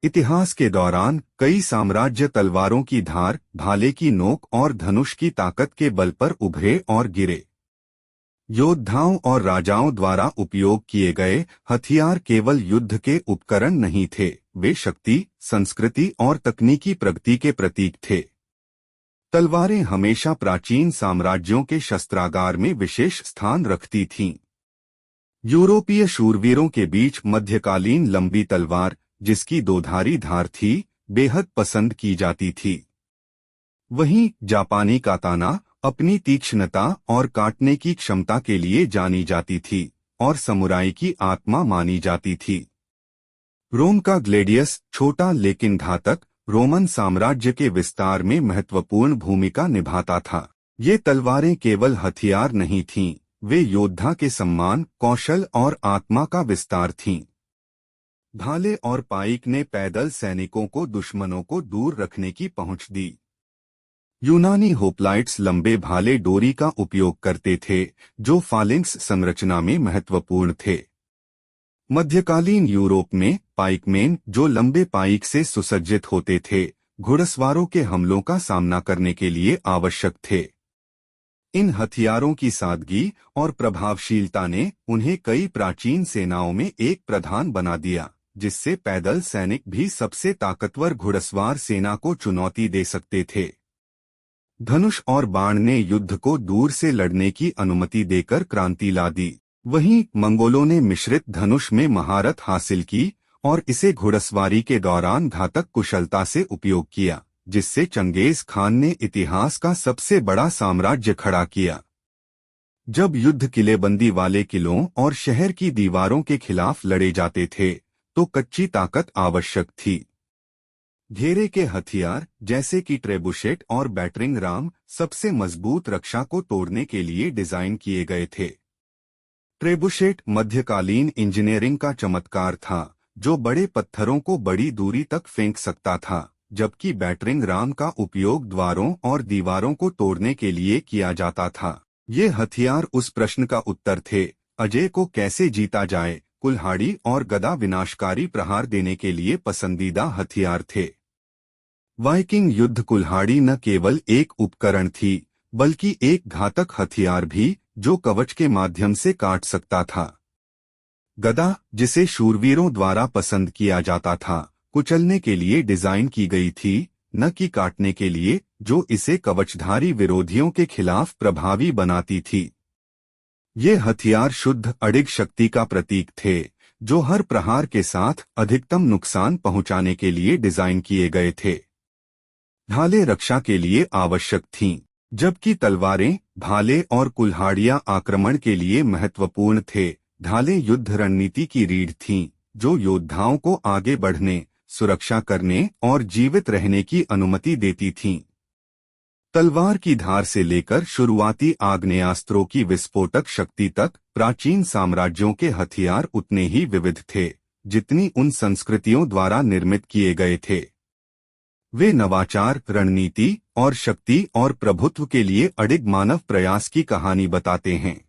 इतिहास के दौरान कई साम्राज्य तलवारों की धार, भाले की नोक और धनुष की ताकत के बल पर उभरे और गिरे। योद्धाओं और राजाओं द्वारा उपयोग किए गए हथियार केवल युद्ध के उपकरण नहीं थे, वे शक्ति, संस्कृति और तकनीकी प्रगति के प्रतीक थे। तलवारें हमेशा प्राचीन साम्राज्यों के शस्त्रागार में विशेष स्थान रखती थीं। यूरोपीय शूरवीरों के बीच मध्यकालीन लंबी तलवार, जिसकी दोधारी धार थी, बेहद पसंद की जाती थी। वहीं जापानी काताना अपनी तीक्ष्णता और काटने की क्षमता के लिए जानी जाती थी और समुराई की आत्मा मानी जाती थी। रोम का ग्लेडियस, छोटा लेकिन घातक, रोमन साम्राज्य के विस्तार में महत्वपूर्ण भूमिका निभाता था। ये तलवारें केवल हथियार नहीं थीं, वे योद्धा के सम्मान, कौशल और आत्मा का विस्तार थीं। भाले और पाइक ने पैदल सैनिकों को दुश्मनों को दूर रखने की पहुंच दी। यूनानी होप्लाइट्स लंबे भाले डोरी का उपयोग करते थे, जो फालिंक्स संरचना में महत्वपूर्ण थे। मध्यकालीन यूरोप में पाइकमेन, जो लंबे पाइक से सुसज्जित होते थे, घुड़सवारों के हमलों का सामना करने के लिए आवश्यक थे। इन हथियारों की सादगी और प्रभावशीलता ने उन्हें कई प्राचीन सेनाओं में एक प्रधान बना दिया, जिससे पैदल सैनिक भी सबसे ताकतवर घुड़सवार सेना को चुनौती दे सकते थे। धनुष और बाण ने युद्ध को दूर से लड़ने की अनुमति देकर क्रांति ला दी। वहीं मंगोलों ने मिश्रित धनुष में महारत हासिल की और इसे घुड़सवारी के दौरान घातक कुशलता से उपयोग किया, जिससे चंगेज खान ने इतिहास का सबसे बड़ा साम्राज्य खड़ा किया। जब युद्ध किलेबंदी वाले किलों और शहर की दीवारों के खिलाफ लड़े जाते थे, तो कच्ची ताकत आवश्यक थी। घेरे के हथियार जैसे कि ट्रेबुशेट और बैटरिंग राम सबसे मजबूत रक्षा को तोड़ने के लिए डिजाइन किए गए थे। ट्रेबुशेट मध्यकालीन इंजीनियरिंग का चमत्कार था, जो बड़े पत्थरों को बड़ी दूरी तक फेंक सकता था, जबकि बैटरिंग राम का उपयोग द्वारों और दीवारों को तोड़ने के लिए किया जाता था। ये हथियार उस प्रश्न का उत्तर थे, अजय को कैसे जीता जाए। कुल्हाड़ी और गदा विनाशकारी प्रहार देने के लिए पसंदीदा हथियार थे। वाइकिंग युद्ध कुल्हाड़ी न केवल एक उपकरण थी, बल्कि एक घातक हथियार भी, जो कवच के माध्यम से काट सकता था। गदा, जिसे शूरवीरों द्वारा पसंद किया जाता था, कुचलने के लिए डिजाइन की गई थी, न कि काटने के लिए, जो इसे कवचधारी विरोधियों के खिलाफ प्रभावी बनाती थी। ये हथियार शुद्ध अडिग शक्ति का प्रतीक थे, जो हर प्रहार के साथ अधिकतम नुकसान पहुंचाने के लिए डिजाइन किए गए थे। ढालें रक्षा के लिए आवश्यक थीं, जबकि तलवारें, भाले और कुल्हाड़ियां आक्रमण के लिए महत्वपूर्ण थे। ढालें युद्ध रणनीति की रीढ़ थीं, जो योद्धाओं को आगे बढ़ने, सुरक्षा करने और जीवित रहने की अनुमति देती थीं। तलवार की धार से लेकर शुरुआती आग्नेयास्त्रों की विस्फोटक शक्ति तक प्राचीन साम्राज्यों के हथियार उतने ही विविध थे, जितनी उन संस्कृतियों द्वारा निर्मित किए गए थे। वे नवाचार, रणनीति और शक्ति और प्रभुत्व के लिए अडिग मानव प्रयास की कहानी बताते हैं।